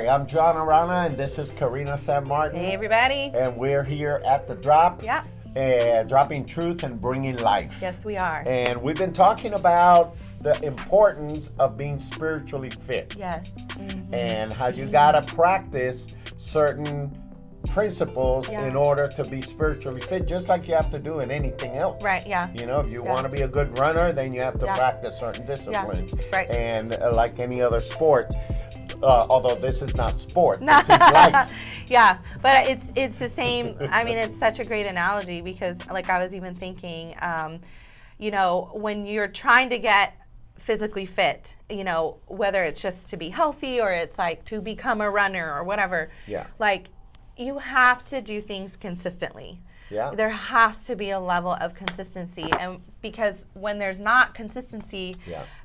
Hi, I'm John Arana, and this is Karina San Martin. Hey, everybody. And we're here at The Drop. Yeah. Dropping truth and bringing life. Yes, we are. And we've been talking about the importance of being spiritually fit. Yes. Mm-hmm. And how you gotta practice certain principles in order to be spiritually fit, just like you have to do in anything else. Right, yeah. You know, if you want to be a good runner, then you have to practice certain disciplines. Yeah. Right. And like any other sport, although this is not sport, this is life. Yeah, but it's the same. I mean, it's such a great analogy because, like, I was even thinking, you know, when you're trying to get physically fit, you know, whether it's just to be healthy or it's like to become a runner or whatever, like, you have to do things consistently. Yeah. There has to be a level of consistency, and because when there's not consistency,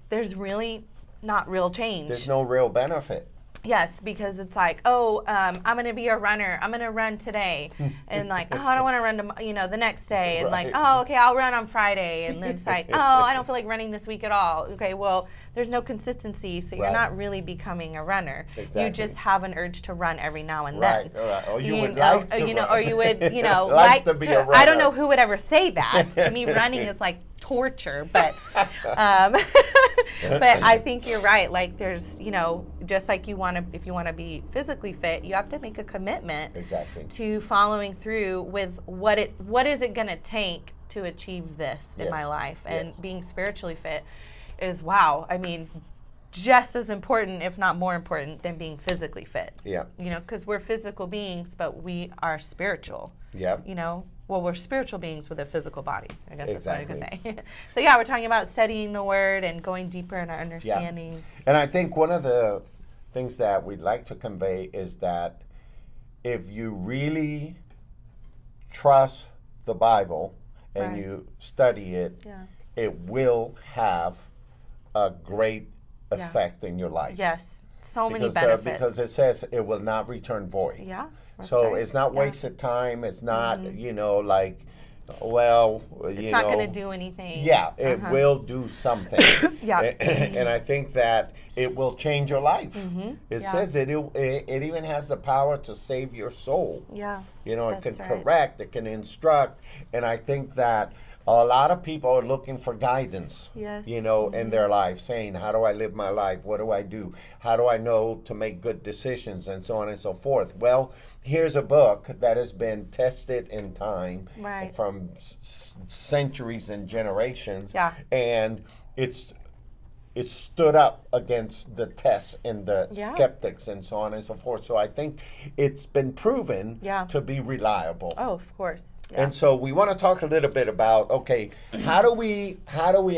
there's really not real change. There's no real benefit. Yes, because it's like, oh, I'm going to be a runner. I'm going to run today. And like, oh, I don't want to run the next day. And like, oh, okay, I'll run on Friday. And then it's like, oh, I don't feel like running this week at all. Okay, well, there's no consistency, so you're not really be becoming a runner. Exactly. You just have an urge to run every now and then. Right. Or you would like to run. Or you would, like to be a runner. I don't know who would ever say that. To me, running is like torture, but but I think you're right. Like, there's, just like if you want to be physically fit, you have to make a commitment to following through with what is it going to take to achieve this in my life. And being spiritually fit is, just as important, if not more important, than being physically fit. Yeah. Because we're physical beings, but we are spiritual. Yeah. Well, we're spiritual beings with a physical body. I guess that's what I could say. So we're talking about studying the Word and going deeper in our understanding. Yeah. And I think one of the things that we'd like to convey is that if you really trust the Bible and you study it, it will have a great effect in your life. Yes, so many benefits. Because it says it will not return void. Yeah. So it's not wasted time. It's not, it's not going to do anything. Yeah, it will do something. And I think that it will change your life. It says it even has the power to save your soul. Yeah. It can correct, it can instruct. And I think that a lot of people are looking for guidance, in their life, saying, how do I live my life? What do I do? How do I know to make good decisions? And so on and so forth. Well, here's a book that has been tested in time from centuries and generations. Yeah. And it's stood up against the tests and the skeptics and so on and so forth. So I think it's been proven to be reliable. Oh, of course. Yeah. And so we want to talk a little bit about, how do we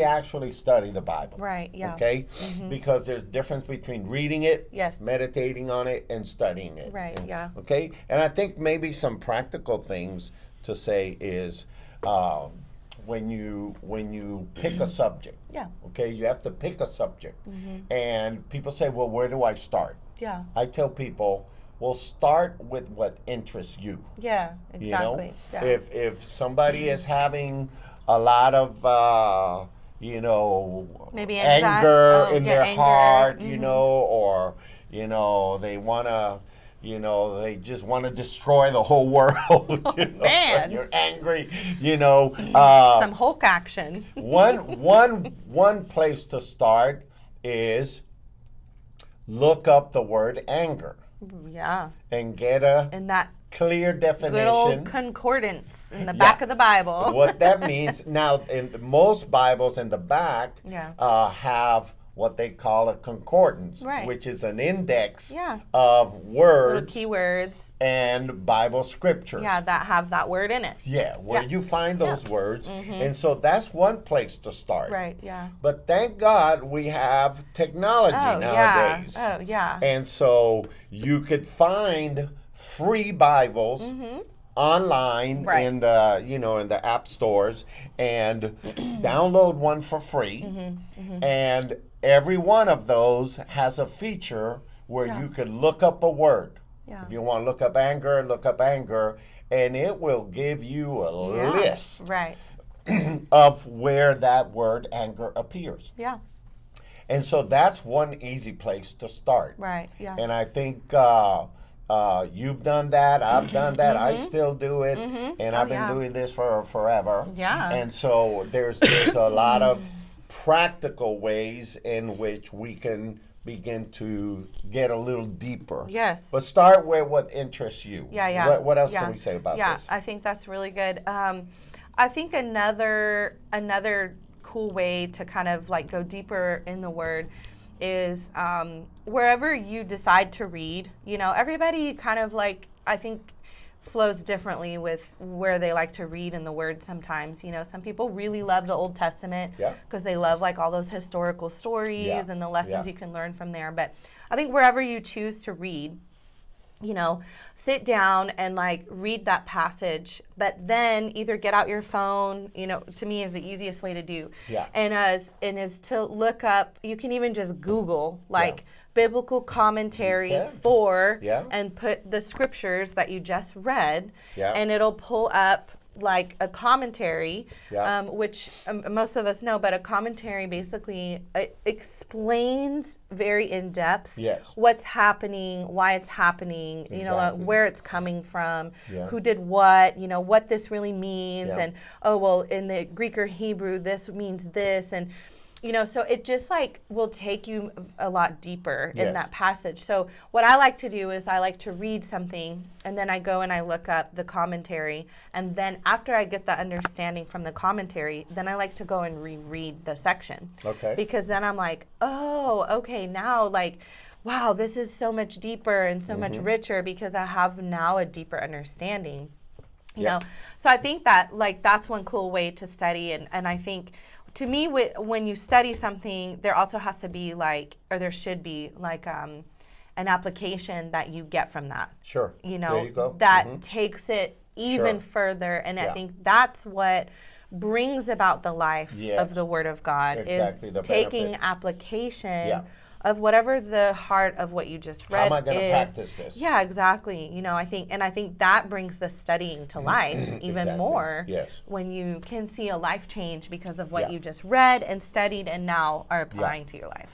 actually study the Bible? Right, yeah. Okay? Because there's a difference between reading it, meditating on it, and studying it. Right, yeah. Okay? And I think maybe some practical things to say is when you pick a subject, you have to pick a subject. And people say, well, where do I start? Yeah. I tell people, well, start with what interests you. Yeah, exactly. Yeah. If somebody is having a lot of, maybe anger in their heart, or, they want to, they just want to destroy the whole world. Man. You're angry, some Hulk action. one place to start is look up the word anger. Yeah. And get a clear definition. Good old concordance in the back of the Bible. What that means. Now, in most Bibles in the back have what they call a concordance, which is an index of words, little keywords, and Bible scriptures. Yeah, that have that word in it. Yeah, where you find those words. And so that's one place to start. Right, yeah. But thank God we have technology nowadays. Oh, yeah. And so you could find free Bibles online in the in the app stores and download one for free. And every one of those has a feature where you could look up a word. If you want to look up anger, and it will give you a list of where that word anger appears. Yeah. And so that's one easy place to start. Right, yeah. And I think you've done that. I've done that. I still do it. And I've been doing this for forever. Yeah. And so there's a lot of practical ways in which we can begin to get a little deeper. Yes. But start with what interests you. Yeah. What else can we say about this? Yeah, I think that's really good. I think another cool way to kind of like go deeper in the Word is wherever you decide to read. You know, everybody kind of like, I think, flows differently with where they like to read in the Word sometimes. You know, some people really love the Old Testament because they love like all those historical stories and the lessons you can learn from there. But I think wherever you choose to read, you know, sit down and like read that passage, but then either get out your phone, you know, to me is the easiest way to do. Yeah. And is to look up, you can even just Google like biblical commentary for and put the scriptures that you just read and it'll pull up like a commentary, which most of us know, but a commentary basically explains very in depth what's happening, why it's happening, you know, where it's coming from, who did what, you know, what this really means, and oh well, in the Greek or Hebrew this means this, and you know, so it just like will take you a lot deeper in that passage. So what I like to do is I like to read something and then I go and I look up the commentary. And then after I get the understanding from the commentary, then I like to go and reread the section. Okay. Because then I'm like, oh, okay, now like, wow, this is so much deeper and so much richer because I have now a deeper understanding. You know, so I think that like that's one cool way to study. And I think to me, when you study something, there also has to be like, or there should be like an application that you get from that. Sure. You know, there you go. that takes it even further. And I think that's what brings about the life of the Word of God is taking application of whatever the heart of what you just read is. How am I going to practice this? Yeah, exactly. You know, I think that brings the studying to life even more. Yes. When you can see a life change because of what you just read and studied and now are applying to your life.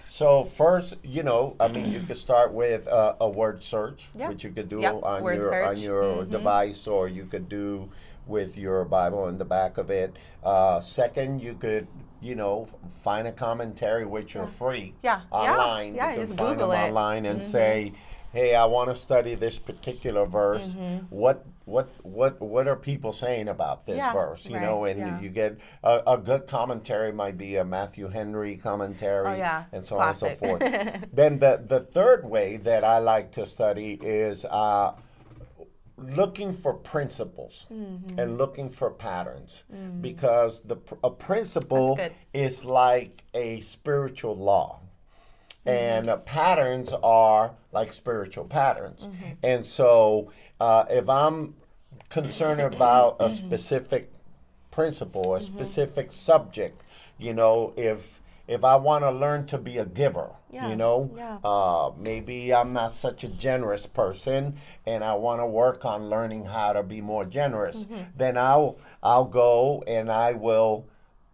So first, you know, I mean, you could start with a word search, which you could do on your device, or you could do with your Bible in the back of it. Second, you could, you know, find a commentary which are free online. You can find them online and say, hey, I want to study this particular verse. What are people saying about this verse? You know, and you get a good commentary might be a Matthew Henry commentary and so on and so forth. Then the third way that I like to study is looking for principles and looking for patterns, because a principle is like a spiritual law. And patterns are like spiritual patterns. And so if I'm concerned about a specific principle, a specific subject, you know, if I want to learn to be a giver, you know, maybe I'm not such a generous person and I want to work on learning how to be more generous, then I'll go and I will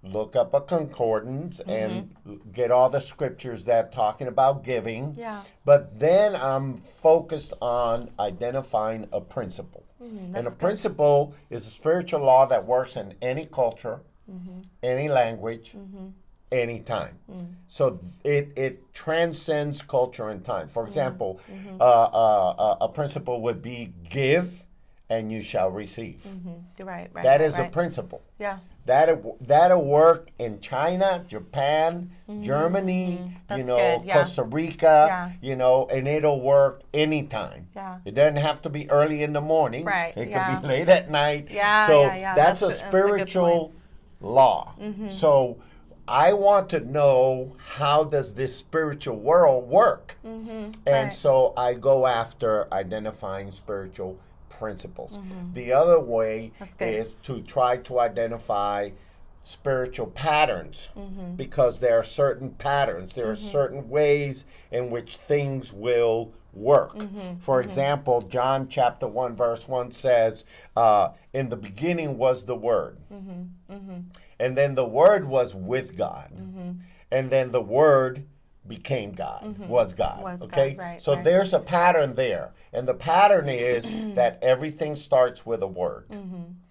look up a concordance and get all the scriptures that talking about giving. But then I'm focused on identifying a principle. And a principle is a spiritual law that works in any culture, any language, any time. So it transcends culture and time. For example, a principle would be give and you shall receive. That is a principle. That'll work in China, Japan, Germany, you know, Costa Rica, you know, and it'll work anytime. It doesn't have to be early in the morning. It could be late at night. So that's a spiritual law. So I want to know, how does this spiritual world work? And so I go after identifying spiritual principles. The other way is to try to identify spiritual patterns, because there are certain patterns, there are certain ways in which things will work. For example, John chapter 1 verse 1 says, in the beginning was the Word. And then the Word was with God. and then the Word became God, was God. Okay? God, right, so right. there's a pattern there. And the pattern is that everything starts with a word.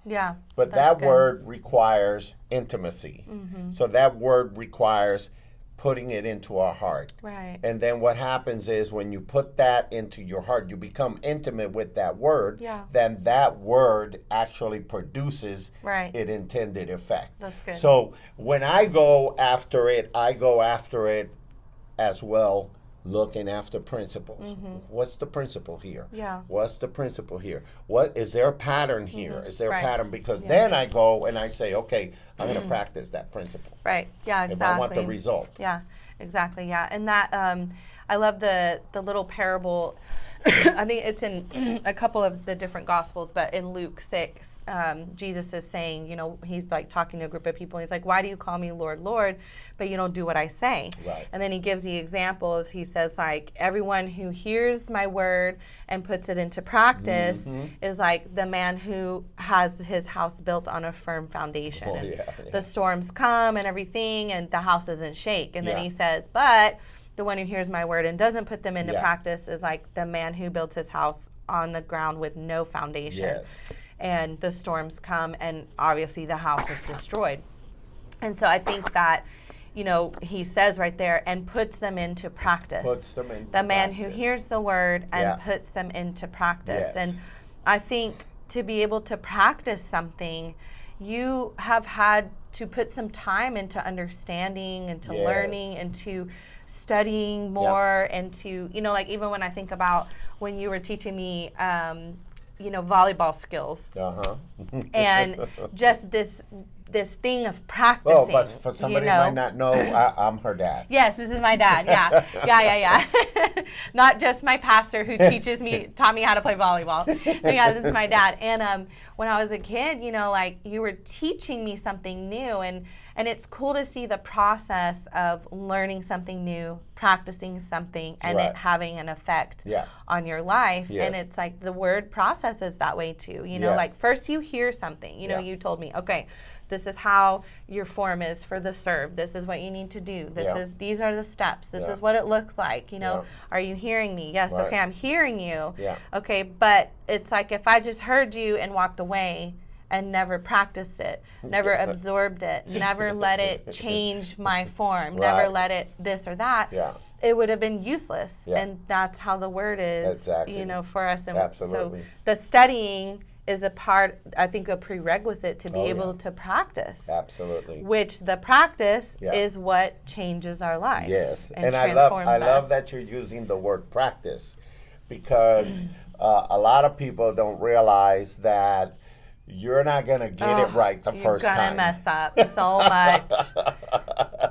Yeah. But that word requires intimacy. So that word requires putting it into our heart. Right. And then what happens is when you put that into your heart, you become intimate with that word, then that word actually produces its intended effect. That's good. So when I go after it as well, looking after principles. What's the principle here? Yeah. What's the principle here? What is there a pattern here? Is there a pattern? Because then I go and I say, okay, I'm going to practice that principle. Right. Yeah. Exactly. If I want the result. Yeah. Exactly. Yeah. And that I love the little parable. I think it's in a couple of the different Gospels, but in Luke 6, Jesus is saying, you know, he's like talking to a group of people. And he's like, why do you call me Lord, Lord, but you don't do what I say? Right. And then he gives the example of, he says, like, everyone who hears my word and puts it into practice is like the man who has his house built on a firm foundation. And the storms come and everything, and the house doesn't shake. And then he says, but the one who hears my word and doesn't put them into practice is like the man who built his house on the ground with no foundation. Yes. And the storms come, and obviously the house is destroyed. And so I think that, you know, he says right there, and puts them into practice. Puts them into the man practice. who hears the word and puts them into practice. Yes. And I think to be able to practice something, you have had to put some time into understanding, into learning, into studying more, and to, you know, like even when I think about when you were teaching me, you know, volleyball skills, and just this thing of practicing. Oh, but for somebody who might not know, I'm her dad. Yes, this is my dad. Yeah. Not just my pastor who taught me how to play volleyball. But yeah, this is my dad. And when I was a kid, you know, like you were teaching me something new, and it's cool to see the process of learning something new, practicing something, and it having an effect on your life. And it's like the word process is that way too. You know, like first you hear something, you know, you told me, okay, this is how your form is for the serve. This is what you need to do. These are the steps. This is what it looks like. You know, are you hearing me? Yes. Okay, I'm hearing you. Okay, but it's like if I just heard you and walked away and never practiced it, never absorbed it, never let it change my form, never let it this or that, it would have been useless. And that's how the word is, you know, for us. And so the studying is a part, I think, a prerequisite to be able to practice. Absolutely. Which the practice is what changes our life. Yes. And I love that you're using the word practice, because a lot of people don't realize that you're not going to get it right the first time. You're going to mess up so much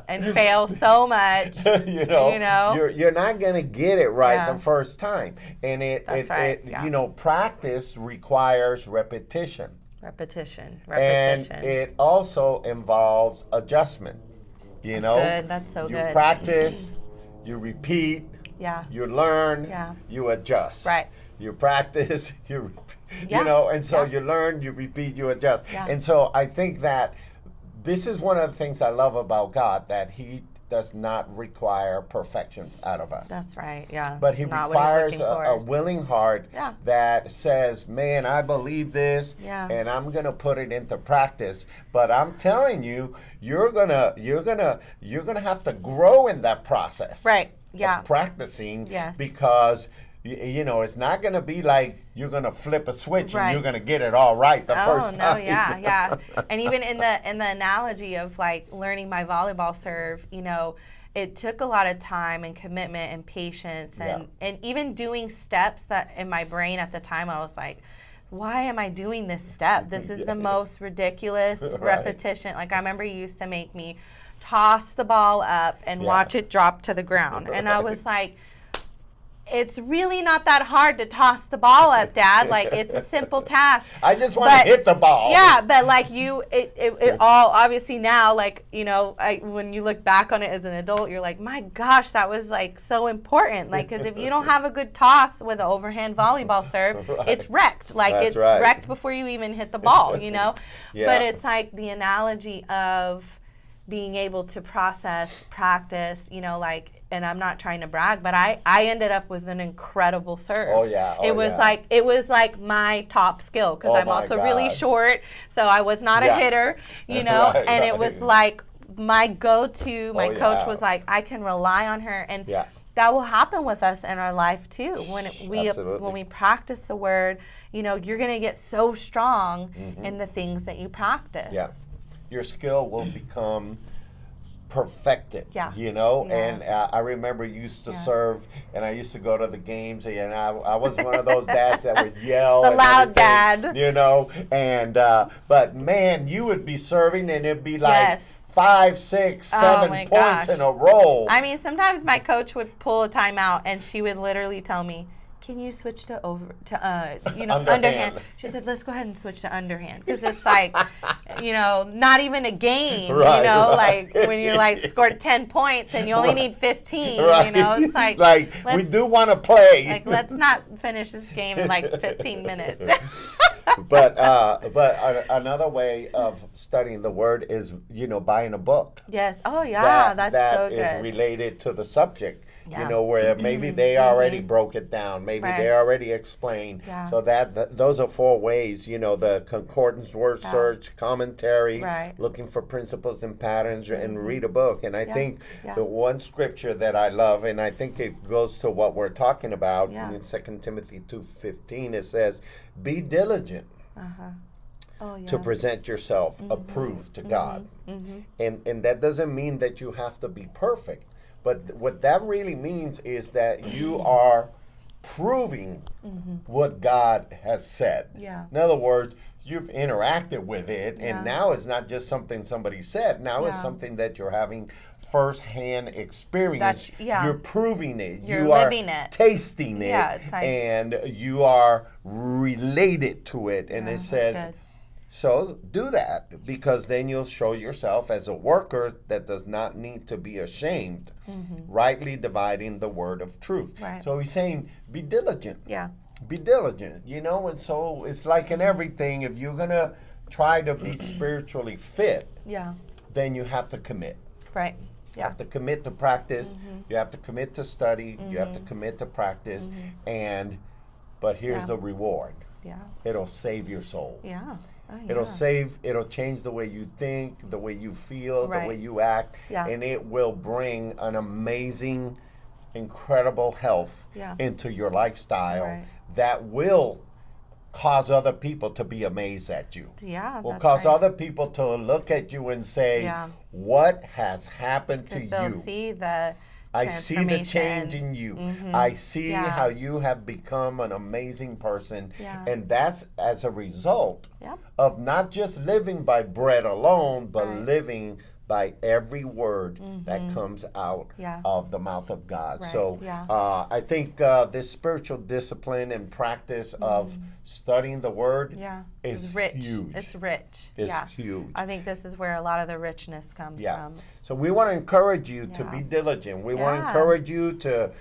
and fail so much. you know? You're not going to get it right the first time. And you know, practice requires repetition. Repetition. And it also involves adjustment. You know? Good. That's so good. You practice, you repeat, you learn, you adjust. Right. You practice, you know, and so you learn, you repeat, you adjust. And so I think that this is one of the things I love about God, that He does not require perfection out of us. That's right, yeah. But He requires a willing heart that says, man, I believe this, and I'm going to put it into practice. But I'm telling you, you're gonna have to grow in that process. Right, yeah. Of practicing, because you know, it's not going to be like you're going to flip a switch and you're going to get it all right the first time. Oh, no, yeah. And even in the analogy of like learning my volleyball serve, you know, it took a lot of time and commitment and patience and even doing steps that in my brain at the time I was like, why am I doing this step? This is the most ridiculous repetition. Like I remember you used to make me toss the ball up and watch it drop to the ground. And I was like, it's really not that hard to toss the ball up, Dad. Like, it's a simple task. I just want to hit the ball. Yeah, but like it all obviously now, like, you know, when you look back on it as an adult, you're like, my gosh, that was like so important. Like, because if you don't have a good toss with an overhand volleyball serve, it's wrecked. Like, it's wrecked before you even hit the ball, you know? But it's like the analogy of being able to process, practice, you know, like, and I'm not trying to brag, but I ended up with an incredible serve. Oh yeah. It was like my top skill, because I'm also really short, so I was not a hitter, you know, and it was like my go-to. My coach was like, I can rely on her, and that will happen with us in our life too. When we practice the word, you know, you're going to get so strong in the things that you practice. Yeah. Your skill will become perfected, you know, and I remember used to serve, and I used to go to the games, and I was one of those dads that would yell. The loud dad. You know, and, but man, you would be serving, and it'd be like 5, 6, 7 points in a row. I mean, sometimes my coach would pull a timeout, and she would literally tell me, can you switch to underhand? She said, let's go ahead and switch to underhand, because it's like, you know, not even a game, you know, like when you're like scored 10 points and you only need 15, you know, it's like we do want to play. Like, let's not finish this game in like 15 minutes. But another way of studying the word is, you know, buying a book. Yes. Oh yeah, that's so good. That is related to the subject. You know, where maybe they already broke it down, maybe they already explained. So those are 4 ways, you know, the concordance, word search, commentary, looking for principles and patterns, and read a book. And I think the one scripture that I love, and I think it goes to what we're talking about, in 2 Timothy 2:15, it says, be diligent to present yourself approved to God. And that doesn't mean that you have to be perfect. But what that really means is that you are proving what God has said. In other words, you've interacted with it, and now it's not just something somebody said. Now it's something that you're having first-hand experience. You're proving it. You're living it. Tasting it. And you are related to it. And it says, so do that, because then you'll show yourself as a worker that does not need to be ashamed, rightly dividing the word of truth. So he's saying, be diligent. Be diligent, you know, and so it's like in everything, if you're going to try to be spiritually fit, then you have to commit. You have to commit to practice. You have to commit to study. You have to commit to practice. But here's the reward. It'll save your soul. It'll change the way you think, the way you feel, the way you act, and it will bring an amazing, incredible health into your lifestyle that will cause other people to be amazed at you. Will cause other people to look at you and say, what has happened to you? Because they'll see the I see the change in you. I see how you have become an amazing person. And that's as a result of not just living by bread alone, but living by every word that comes out of the mouth of God. So I think this spiritual discipline and practice of studying the word is rich. Huge. It's rich. It's huge. I think this is where a lot of the richness comes from. So we want to encourage you to be diligent. We want to encourage you to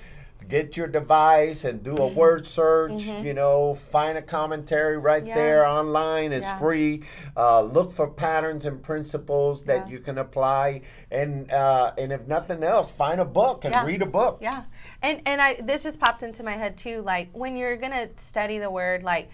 get your device and do a word search, you know, find a commentary right there online. It's free. Look for patterns and principles that you can apply. And if nothing else, find a book and read a book. And this just popped into my head too, like when you're going to study the word, like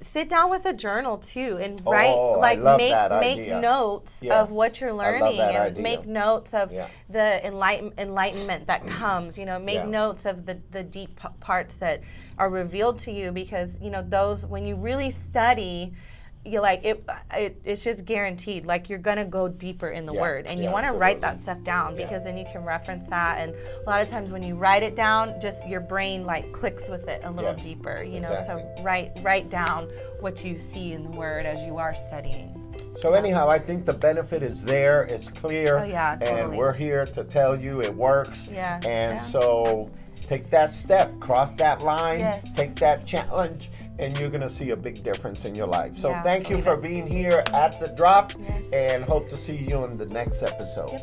sit down with a journal too and write, like make notes of what you're learning, and make notes of the enlightenment that comes, you know, make notes of the deep parts that are revealed to you, because, you know, those, when you really study, you like it's just guaranteed, like you're gonna go deeper in the word, and you want to write that stuff down, because then you can reference that. And a lot of times when you write it down, just your brain like clicks with it a little deeper, you know. So write down what you see in the word as you are studying. So anyhow, I think the benefit is there, it's clear, and we're here to tell you it works. So take that step, cross that line, take that challenge, and you're going to see a big difference in your life. So thank you for being here at The Drop, and hope to see you in the next episode.